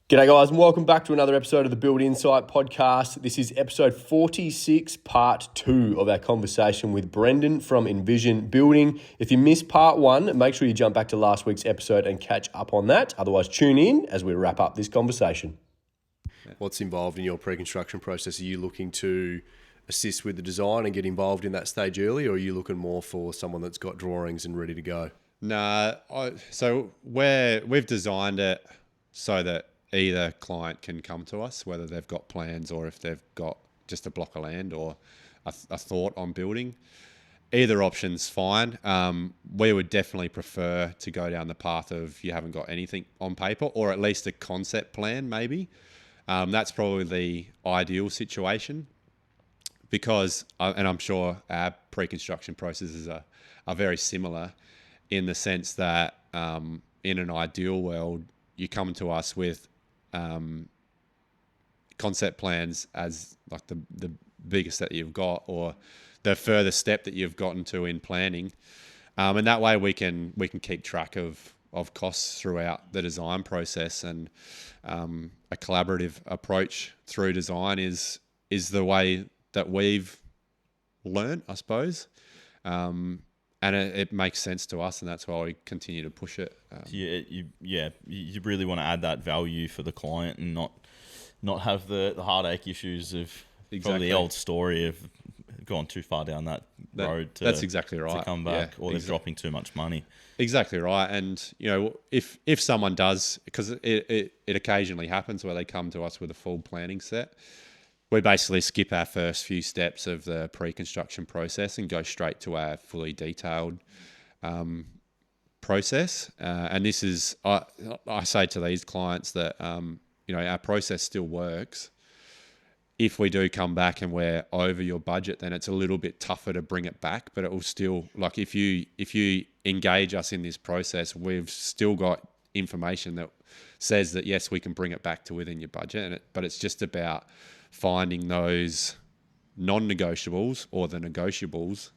G'day guys and welcome back to another episode of the Build Insight podcast. This is episode 46, part 2 of our conversation with Brendan from Envision Building. If you missed part 1, make sure you jump back to last week's episode and catch up on that. Otherwise, tune in as we wrap up this conversation. What's involved in your pre-construction process? Are you looking to assist with the design and get involved in that stage early, or are you looking more for someone that's got drawings and ready to go? So we've designed it so that either client can come to us, whether they've got plans or if they've got just a block of land or a thought on building. Either option's fine. We would definitely prefer to go down the path of you haven't got anything on paper, or at least a concept plan maybe. That's probably the ideal situation, because, and I'm sure our pre-construction processes are very similar in the sense that in an ideal world, you come to us with concept plans as like the biggest that you've got, or the furthest step that you've gotten to in planning, and that way we can keep track of costs throughout the design process. And a collaborative approach through design is the way that we've learned, I suppose, and it makes sense to us, and that's why we continue to push it. You really want to add that value for the client and not have the heartache issues of probably the old story of gone too far down that road. That's exactly right. To come back, or they're dropping too much money. Exactly right. And if someone does, because it occasionally happens where they come to us with a full planning set, we basically skip our first few steps of the pre-construction process and go straight to our fully detailed process. And this is, I say to these clients that, our process still works. If we do come back and we're over your budget, then it's a little bit tougher to bring it back, but it will still, like if you engage us in this process, we've still got information that says that, yes, we can bring it back to within your budget. But it's just about finding those non-negotiables or the negotiables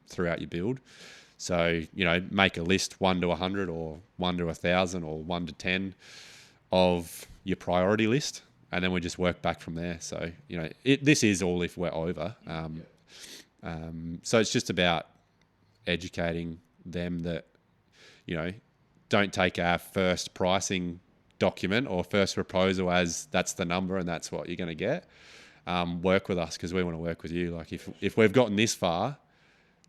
throughout your build. So, make a list 1 to 100 or 1 to 1,000 or 1 to 10 of your priority list, and then we just work back from there. So, this is all if we're over. So it's just about educating them that, don't take our first pricing document or first proposal as that's the number and that's what you're going to get. Work with us, because we want to work with you. Like if we've gotten this far,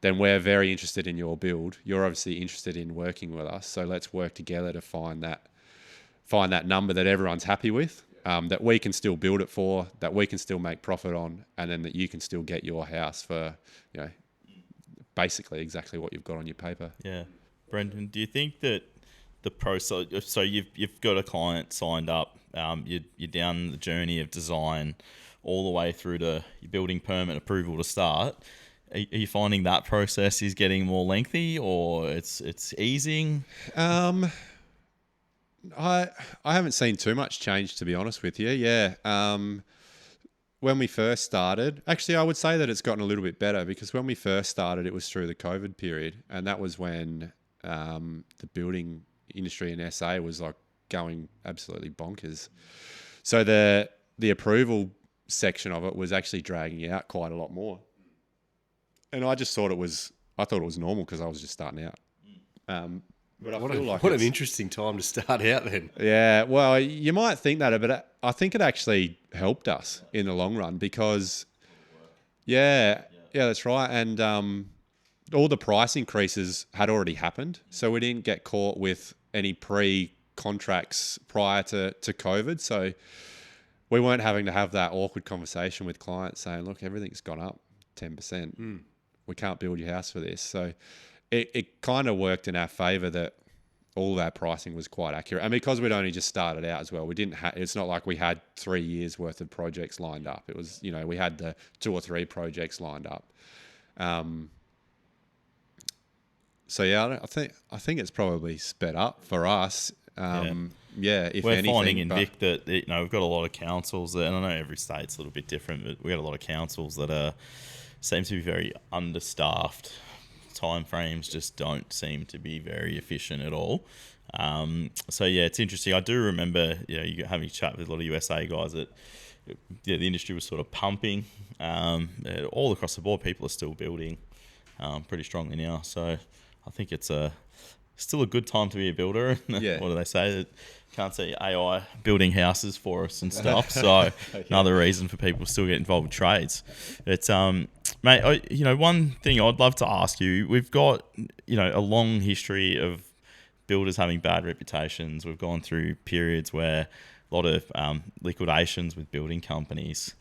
then we're very interested in your build. You're obviously interested in working with us. So let's work together to find that number that everyone's happy with, that we can still build it for, that we can still make profit on, and then that you can still get your house for, basically exactly what you've got on your paper. Yeah. Brendan, do you think that the process, so you've got a client signed up, you're down the journey of design all the way through to your building permit approval to start. Are you finding that process is getting more lengthy, or it's easing? I haven't seen too much change, to be honest with you. Yeah. When we first started, actually, I would say that it's gotten a little bit better, because when we first started, it was through the COVID period, and that was when the building industry in SA was like going absolutely bonkers. So the approval section of it was actually dragging out quite a lot more, and I thought it was normal because I was just starting out. But I feel like what an interesting time to start out then. Yeah, well, you might think that, but I think it actually helped us in the long run, because yeah, that's right. And all the price increases had already happened, so we didn't get caught with any pre-contracts prior to COVID. So we weren't having to have that awkward conversation with clients saying, look, everything's gone up 10%. We can't build your house for this. So it kind of worked in our favour that all of our pricing was quite accurate. And because we'd only just started out as well, it's not like we had 3 years worth of projects lined up. It was, we had the 2 or 3 projects lined up. So yeah, I think it's probably sped up for us. If we're anything, finding in Vic that we've got a lot of councils that, and I know every state's a little bit different, but we got a lot of councils that seem to be very understaffed. Timeframes just don't seem to be very efficient at all. So yeah, it's interesting. I do remember, you having a chat with a lot of USA guys that, the industry was sort of pumping. All across the board, people are still building pretty strongly now. So I think it's still a good time to be a builder. Yeah. What do they say? That can't see AI building houses for us and stuff. So another reason for people to still get involved with trades. It's mate, one thing I'd love to ask you. We've got a long history of builders having bad reputations. We've gone through periods where a lot of liquidations with building companies.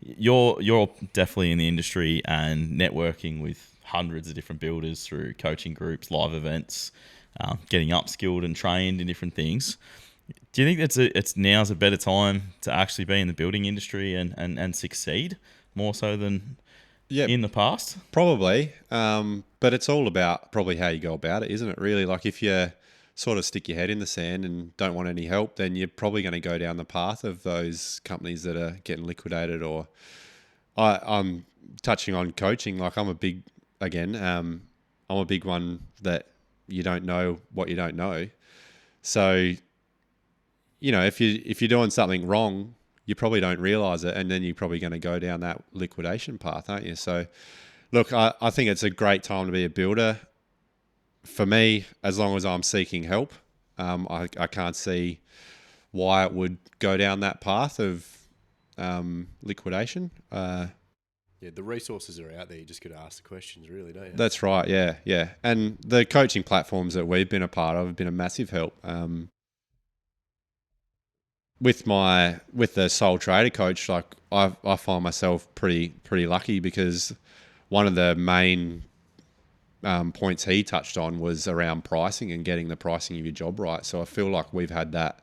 You're definitely in the industry and networking with hundreds of different builders through coaching groups, live events, getting upskilled and trained in different things. Do you think it's now's a better time to actually be in the building industry and succeed more so than in the past? Probably, but it's all about probably how you go about it, isn't it? Really, like if you sort of stick your head in the sand and don't want any help, then you're probably going to go down the path of those companies that are getting liquidated. Or I'm touching on coaching. Like I'm a big one that you don't know what you don't know. So, if you're doing something wrong, you probably don't realize it, and then you're probably going to go down that liquidation path, aren't you? So, look, I think it's a great time to be a builder. For me, as long as I'm seeking help, I can't see why it would go down that path of liquidation. Yeah, the resources are out there. You just got to ask the questions, really, don't you? That's right. Yeah. And the coaching platforms that we've been a part of have been a massive help. With the sole trader coach, like I find myself pretty lucky, because one of the main points he touched on was around pricing and getting the pricing of your job right. So I feel like we've had that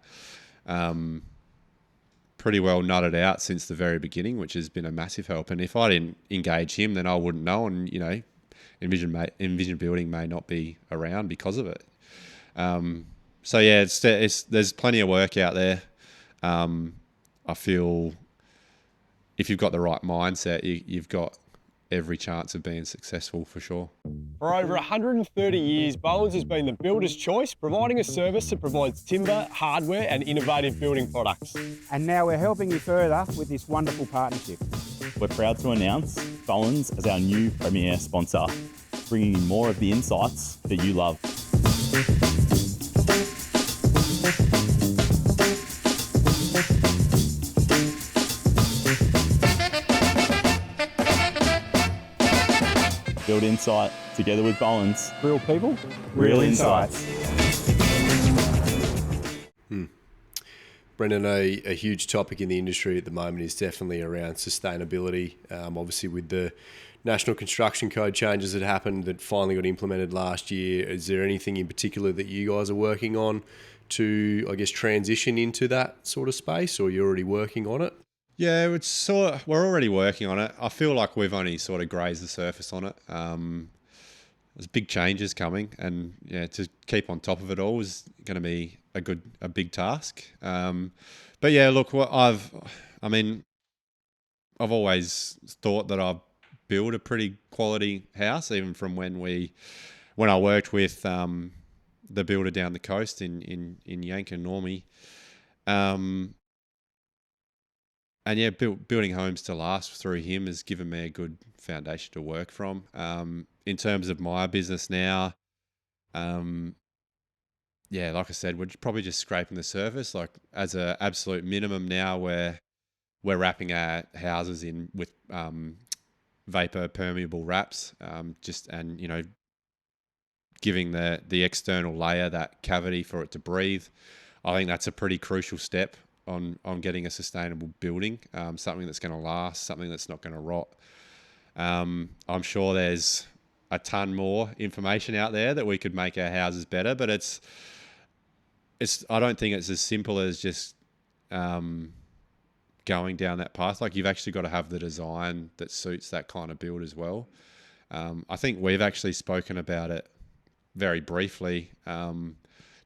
pretty well nutted out since the very beginning, which has been a massive help. And if I didn't engage him, then I wouldn't know. And Envision Building may not be around because of it. So yeah, there's plenty of work out there. I feel if you've got the right mindset, you've got every chance of being successful for sure. For over 130 years, Bowens has been the builder's choice, providing a service that provides timber, hardware and innovative building products. And now we're helping you further with this wonderful partnership. We're proud to announce Bowens as our new premier sponsor, bringing you more of the insights that you love. Build insight together with Bowens. Real people, Real insights. Brendan, a huge topic in the industry at the moment is definitely around sustainability. Obviously, with the National Construction Code changes that happened that finally got implemented last year, is there anything in particular that you guys are working on to, I guess, transition into that sort of space, or you're already working on it? Yeah, we're already working on it. I feel like we've only sort of grazed the surface on it. There's big changes coming, and to keep on top of it all is going to be a big task. But yeah, look, I've always thought that I build a pretty quality house, even from when I worked with the builder down the coast in Yank and Normie. And yeah, building homes to last through him has given me a good foundation to work from. In terms of my business now, like I said, we're probably just scraping the surface. Like as an absolute minimum now, we're wrapping our houses in with vapor permeable wraps, giving the external layer that cavity for it to breathe. I think that's a pretty crucial step on getting a sustainable building, something that's going to last, something that's not going to rot. I'm sure there's a ton more information out there that we could make our houses better, but I don't think it's as simple as just going down that path. Like you've actually got to have the design that suits that kind of build as well. I think we've actually spoken about it very briefly,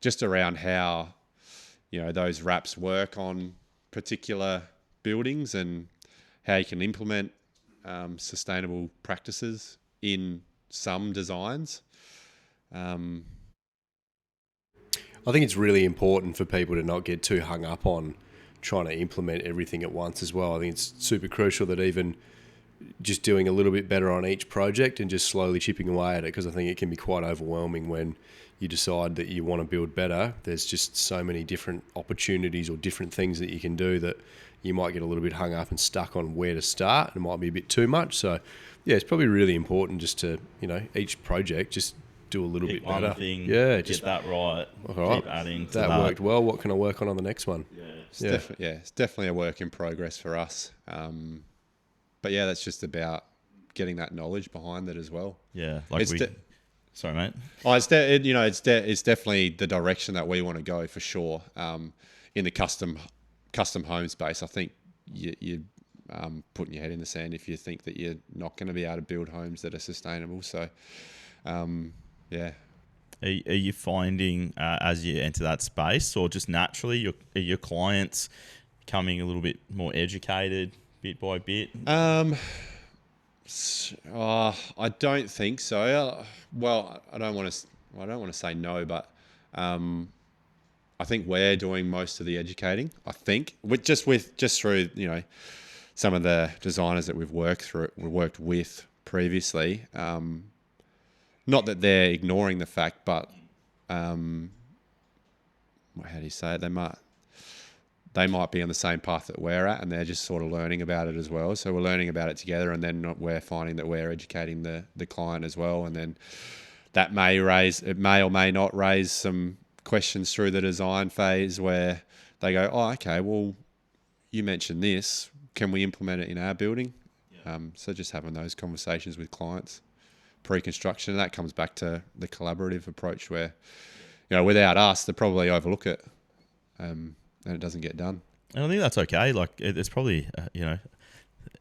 just around how those wraps work on particular buildings and how you can implement sustainable practices in some designs. I think it's really important for people to not get too hung up on trying to implement everything at once as well. I think it's super crucial that even just doing a little bit better on each project and just slowly chipping away at it, because I think it can be quite overwhelming when you decide that you want to build better. There's just so many different opportunities or different things that you can do that you might get a little bit hung up and stuck on where to start. It might be a bit too much. So yeah, it's probably really important just to, each project, just do a little bit better. Yeah, just get that right. Keep adding to that. That worked well. What can I work on the next one? Yeah. It's definitely a work in progress for us. But yeah, that's just about getting that knowledge behind it as well. Yeah, sorry, mate. Oh, it's definitely the direction that we want to go for sure. In the custom home space, I think you putting your head in the sand if you think that you're not going to be able to build homes that are sustainable. So, yeah. Are you finding as you enter that space, or just naturally, your clients becoming a little bit more educated bit by bit? I don't think so. Well, I don't want to say no, but I think we're doing most of the educating. I think just through some of the designers that we've worked with previously. Not that they're ignoring the fact, but how do you say it? They might be on the same path that we're at, and they're just sort of learning about it as well. So we're learning about it together, and then we're finding that we're educating the client as well. And then that may or may not raise some questions through the design phase where they go, oh, okay, well, you mentioned this. Can we implement it in our building? Yeah. So just having those conversations with clients pre-construction, and that comes back to the collaborative approach where, without us, they probably overlook it. And it doesn't get done. And I think that's okay. Like it's probably,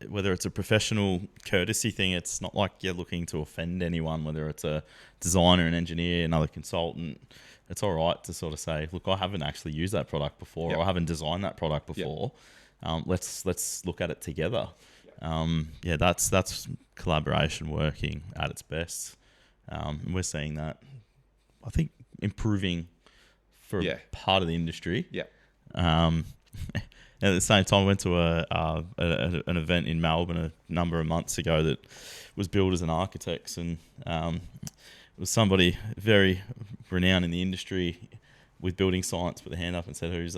whether it's a professional courtesy thing, it's not like you're looking to offend anyone, whether it's a designer, an engineer, another consultant. It's all right to sort of say, look, I haven't actually used that product before, Yep. or I haven't designed that product before. Yep. Let's look at it together. Yep. That's collaboration working at its best. And we're seeing that, I think, improving for part of the industry. Yeah. At the same time, I went to an event in Melbourne a number of months ago that was builders and architects, and it was somebody very renowned in the industry with building science put their hand up and said, "Who's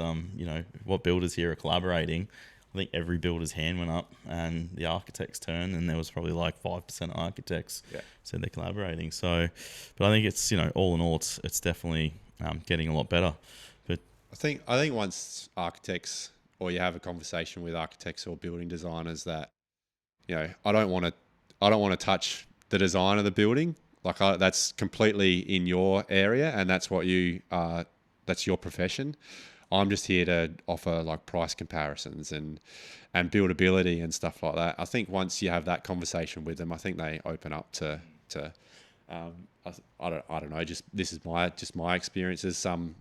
what builders here are collaborating?" I think every builder's hand went up, and the architects turned, and there was probably like 5% of architects said they're collaborating. So, but I think it's all in all, it's definitely getting a lot better. But I think once architects, or you have a conversation with architects or building designers that, I don't want to touch the design of the building. Like that's completely in your area, and that's what that's your profession. I'm just here to offer like price comparisons and buildability and stuff like that. I think once you have that conversation with them, I think they open up to I don't know. Just this is my experiences. Some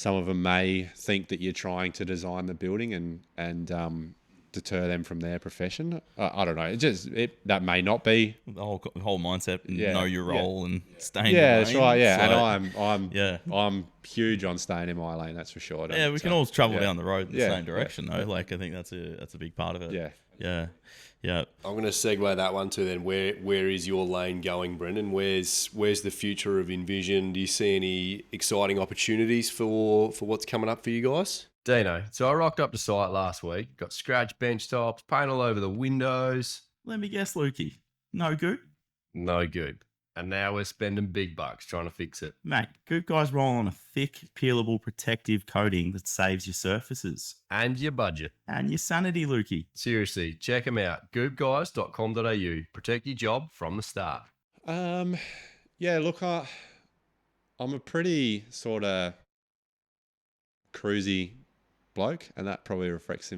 of them may think that you're trying to design the building and deter them from their profession. I don't know. That may not be the whole mindset, know your role and stay in your lane. That's right. Yeah, So, and I'm huge on staying in my lane. That's for sure. We can all travel down the road in the same direction though. Like I think that's a big part of it. Yeah. I'm going to segue that one to then. Where is your lane going, Brendan? Where's the future of Envision? Do you see any exciting opportunities for what's coming up for you guys? Dino, so I rocked up to site last week, got scratch bench tops, paint all over the windows. Let me guess, Lukey. No good? No good. And now we're spending big bucks trying to fix it. Mate, Goop Guys roll on a thick, peelable protective coating that saves your surfaces. And your budget. And your sanity, Lukey. Seriously, check them out. goopguys.com.au. Protect your job from the start. Look, I'm a pretty sort of cruisy bloke, and that probably reflects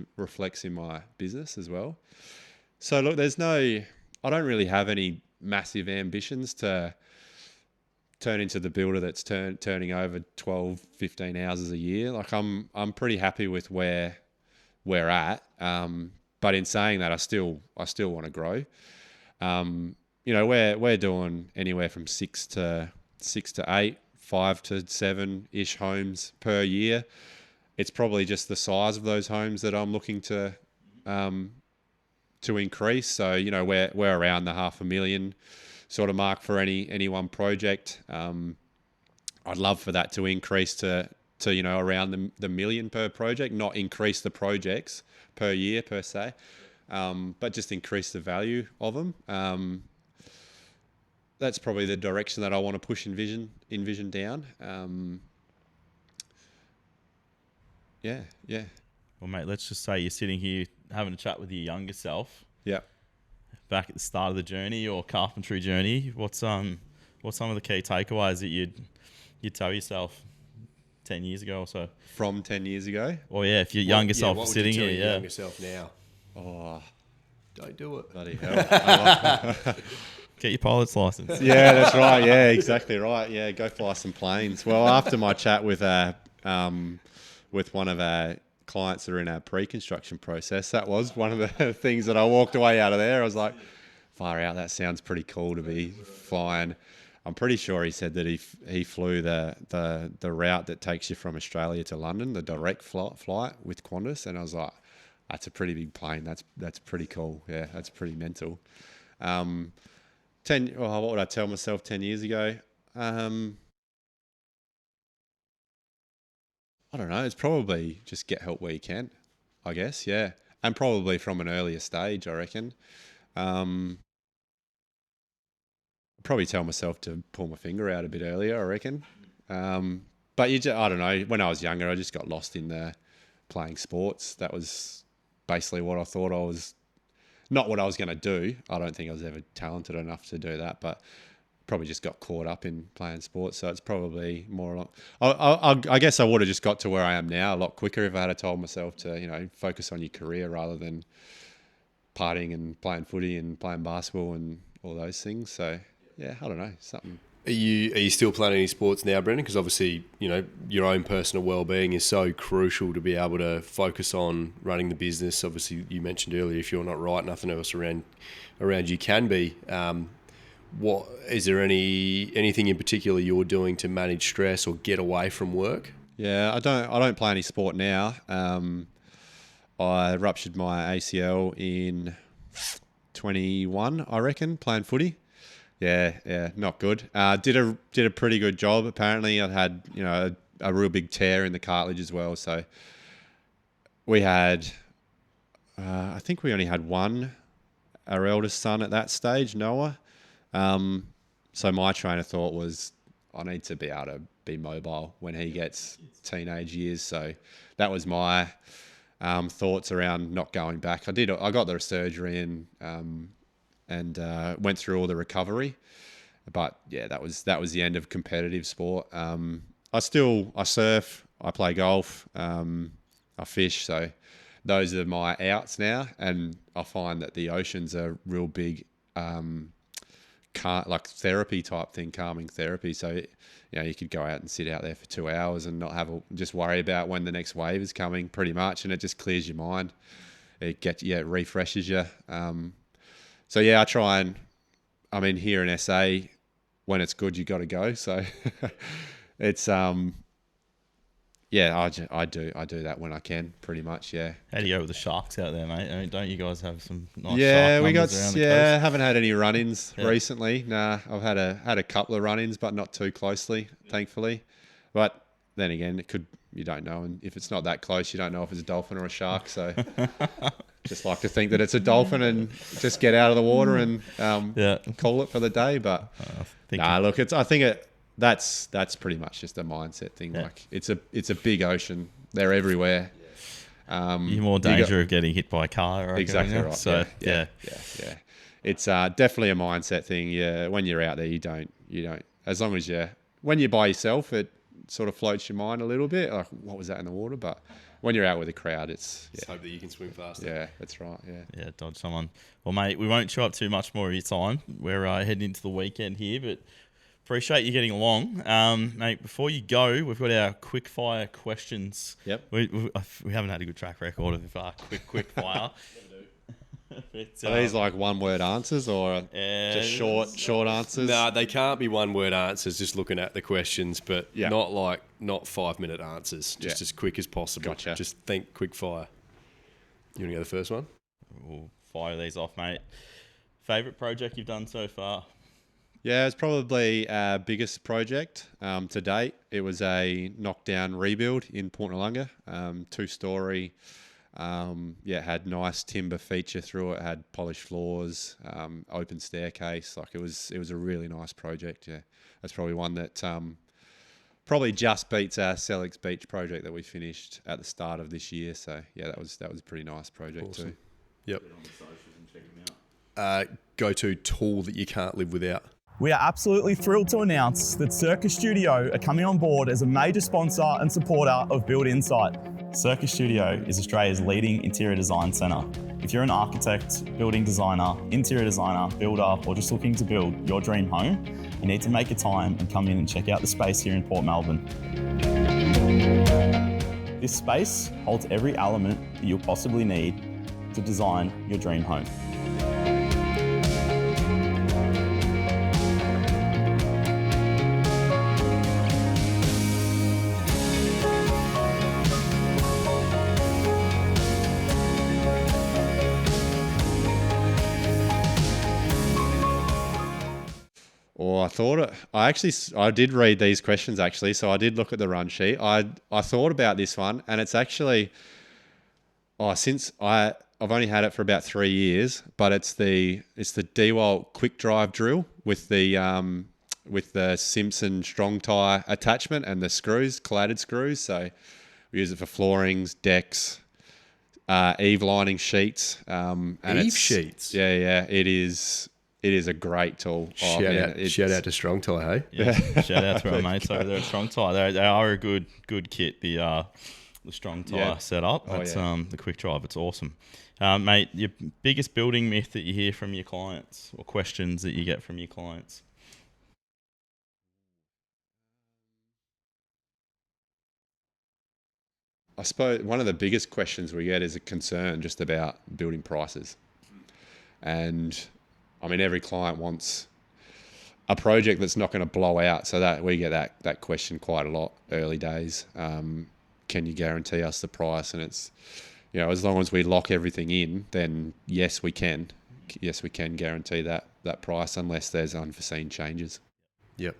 in my business as well. So look, I don't really have any massive ambitions to turn into the builder that's turning over 12, 15 houses a year. Like I'm pretty happy with where we're at. But in saying that, I still want to grow. We're doing anywhere from 6 to 8 5 to 7-ish homes per year. It's probably just the size of those homes that I'm looking to increase. So, you know, we're around the 500,000 sort of mark for any one project. I'd love for that to increase to you know, around the million per project, not increase the projects per year per se, but just increase the value of them. That's probably the direction that I want to push Envision down. Yeah. Well, mate, let's just say you're sitting here having a chat with your younger self. Yeah. Back at the start of the journey or carpentry journey. What's some of the key takeaways that you'd tell yourself 10 years ago or so? From 10 years ago? Or yeah, if your younger self was sitting here, your younger self now? Oh, Don't do it. bloody hell. get your pilot's license. Yeah, that's right. Yeah, exactly right. Yeah, go fly some planes. Well, after my chat with one of our clients that are in our pre-construction process, that was one of the things that I walked away out of there. I was like, far out, that sounds pretty cool to be flying. I'm pretty sure he said that he flew the route that takes you from Australia to London, the direct flight with Qantas, and I was like, that's a pretty big plane. That's pretty cool. Yeah, that's pretty mental. What would I tell myself 10 years ago? I don't know. It's probably just get help where you can, I guess. Yeah, and probably from an earlier stage, I reckon. Probably tell myself to pull my finger out a bit earlier, I reckon. But I don't know. When I was younger, I just got lost in playing sports. That was basically what I thought I was. Not what I was going to do. I don't think I was ever talented enough to do that, but probably just got caught up in playing sports. So it's probably more. I guess I would have just got to where I am now a lot quicker if I had told myself to, you know, focus on your career rather than partying and playing footy and playing basketball and all those things. So yeah, I don't know, something. Are you still playing any sports now, Brendan? Because obviously, you know, your own personal well-being is so crucial to be able to focus on running the business. Obviously, you mentioned earlier, if you're not right, nothing else around you can be. What is there anything in particular you're doing to manage stress or get away from work? Yeah, I don't play any sport now. I ruptured my ACL in 21, I reckon, playing footy. Yeah, not good. Did a pretty good job. Apparently, I had, you know, a real big tear in the cartilage as well. So we had, I think we only had our eldest son at that stage, Noah. So my train of thought was, I need to be able to be mobile when he gets teenage years. So that was my thoughts around not going back. I got the surgery and went through all the recovery, but yeah, that was the end of competitive sport. I surf, I play golf, I fish, so those are my outs now, and I find that the ocean's a real big like therapy type thing, calming therapy. So, you know, you could go out and sit out there for 2 hours and not just worry about when the next wave is coming, pretty much, and it just clears your mind. It refreshes you. So yeah, I try and, I mean, here in SA, when it's good, you got to go. So it's yeah, I do that when I can, pretty much. Yeah. How do you go with the sharks out there, mate? I mean, don't you guys have some nice yeah, shark we got numbers around the coast? haven't had any run-ins recently. Nah, I've had a couple of run-ins, but not too closely, thankfully. But then again, you don't know, and if it's not that close, you don't know if it's a dolphin or a shark. So just like to think that it's a dolphin and just get out of the water and call it for the day. But look, I think that's pretty much just a mindset thing. Yeah. Like it's a big ocean; they're everywhere. You're more danger of getting hit by a car. Exactly right. So yeah. It's definitely a mindset thing. Yeah, when you're out there, you don't. As long as when you're by yourself, it sort of floats your mind a little bit. Like, what was that in the water? But when you're out with a crowd, it's hope that you can swim faster. Yeah, that's right. Yeah, dodge someone. Well, mate, we won't chew up too much more of your time. We're heading into the weekend here, but appreciate you getting along. Mate, before you go, we've got our quickfire questions. Yep. We haven't had a good track record of quickfire. It's, Are these like one-word answers or just short answers? No, they can't be one-word answers, just looking at the questions, but Yeah. not 5-minute answers, just Yeah. as quick as possible. Gotcha. Just think quick-fire. You want to go the first one? We'll fire these off, mate. Favourite project you've done so far? Yeah, it's probably our biggest project to date. It was a knockdown rebuild in Port Noarlunga, 2-story. Had nice timber feature through it. Had polished floors, open staircase. Like it was a really nice project. Yeah, that's probably one that probably just beats our Sellex Beach project that we finished at the start of this year. So yeah, that was a pretty nice project too. Yep. Go-to tool that you can't live without. We are absolutely thrilled to announce that Circus Studio are coming on board as a major sponsor and supporter of Build Insight. Circus Studio is Australia's leading interior design centre. If you're an architect, building designer, interior designer, builder, or just looking to build your dream home, you need to make a time and come in and check out the space here in Port Melbourne. This space holds every element that you'll possibly need to design your dream home. Or I did read these questions actually, so I did look at the run sheet. I thought about this one, and it's actually, since I've only had it for about 3 years, but it's the DeWalt quick drive drill with the Simpson strong tie attachment and the screws, collated screws. So we use it for floorings, decks, eave lining sheets. Eave sheets? Yeah, it is a great tool. Shout out to Strong Tie, hey? Yeah, shout out to our mates over there at Strong Tie. They are a good kit. The Strong Tie setup. That's the quick drive. It's awesome, mate. Your biggest building myth that you hear from your clients, or questions that you get from your clients? I suppose one of the biggest questions we get is a concern just about building prices, and I mean, every client wants a project that's not going to blow out. So that we get that question quite a lot early days. Can you guarantee us the price? And it's, as long as we lock everything in, then yes, we can. Yes, we can guarantee that price unless there's unforeseen changes. Yep.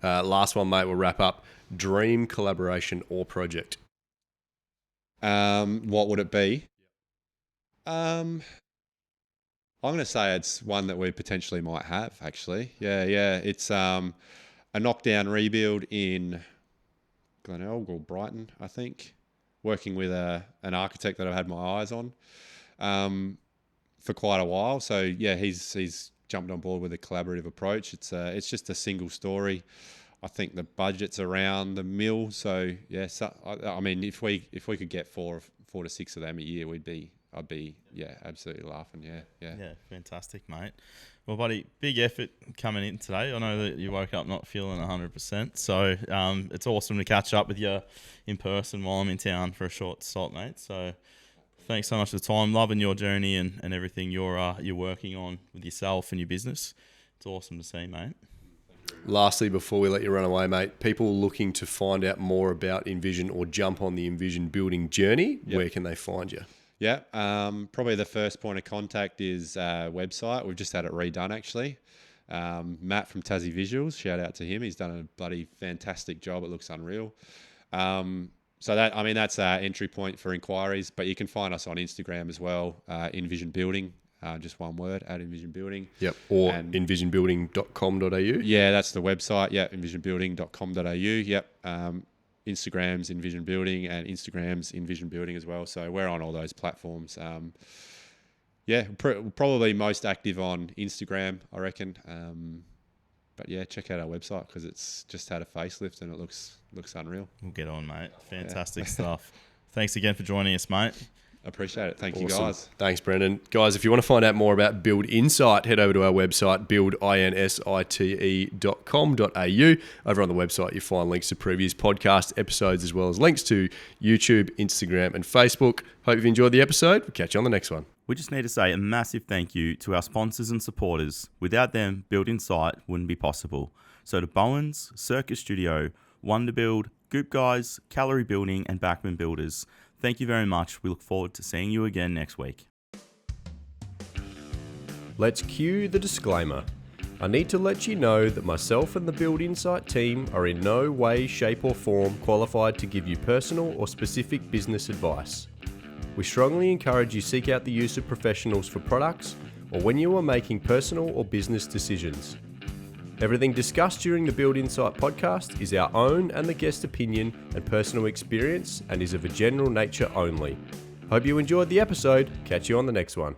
Last one, mate, we'll wrap up. Dream collaboration or project? What would it be? I'm going to say it's one that we potentially might have, actually. Yeah. It's a knockdown rebuild in Glenelg or Brighton, I think, working with an architect that I've had my eyes on for quite a while. So, yeah, he's jumped on board with a collaborative approach. It's just a single story. I think the budget's around the mil. So, yeah, I mean, if we could get four to six of them a year, I'd be absolutely laughing. Yeah, fantastic, mate. Well, buddy, big effort coming in today. I know that you woke up not feeling 100%, so it's awesome to catch up with you in person while I'm in town for a short stop, mate. So thanks so much for the time. Loving your journey and everything you're working on with yourself and your business. It's awesome to see, mate. Lastly, before we let you run away, mate, people looking to find out more about Envision or jump on the Envision Building journey, where can they find you? Yeah, probably the first point of contact is website. We've just had it redone, actually. Matt from Tassie Visuals, shout out to him. He's done a bloody fantastic job. It looks unreal. So that's our entry point for inquiries, but you can find us on Instagram as well, Envision Building, just one word, at Envision Building. Yep, or envisionbuilding.com.au. Yeah, that's the website. Yeah, envisionbuilding.com.au. Yep. Instagram's Envision Building and Instagram's Envision Building as well. So we're on all those platforms. Probably most active on Instagram, I reckon. But yeah, check out our website because it's just had a facelift and it looks unreal. We'll get on, mate. Fantastic stuff. Thanks again for joining us, mate. Appreciate it. Thank you, Awesome. guys. Thanks, Brendan. Guys, if you want to find out more about Build Insight, head over to our website, buildinsite.com.au. Over on the website, you'll find links to previous podcast episodes as well as links to YouTube, Instagram, and Facebook. Hope you've enjoyed the episode. We'll catch you on the next one. We just need to say a massive thank you to our sponsors and supporters. Without them, Build Insight wouldn't be possible. So to Bowens, Circus Studio, Wonderbuild, Goop Guys, Calorie Building, and Backman Builders, thank you very much. We look forward to seeing you again next week. Let's cue the disclaimer. I need to let you know that myself and the Build Insight team are in no way, shape or form qualified to give you personal or specific business advice. We strongly encourage you seek out the use of professionals for products or when you are making personal or business decisions. Everything discussed during the Build Insight podcast is our own and the guest opinion and personal experience and is of a general nature only. Hope you enjoyed the episode. Catch you on the next one.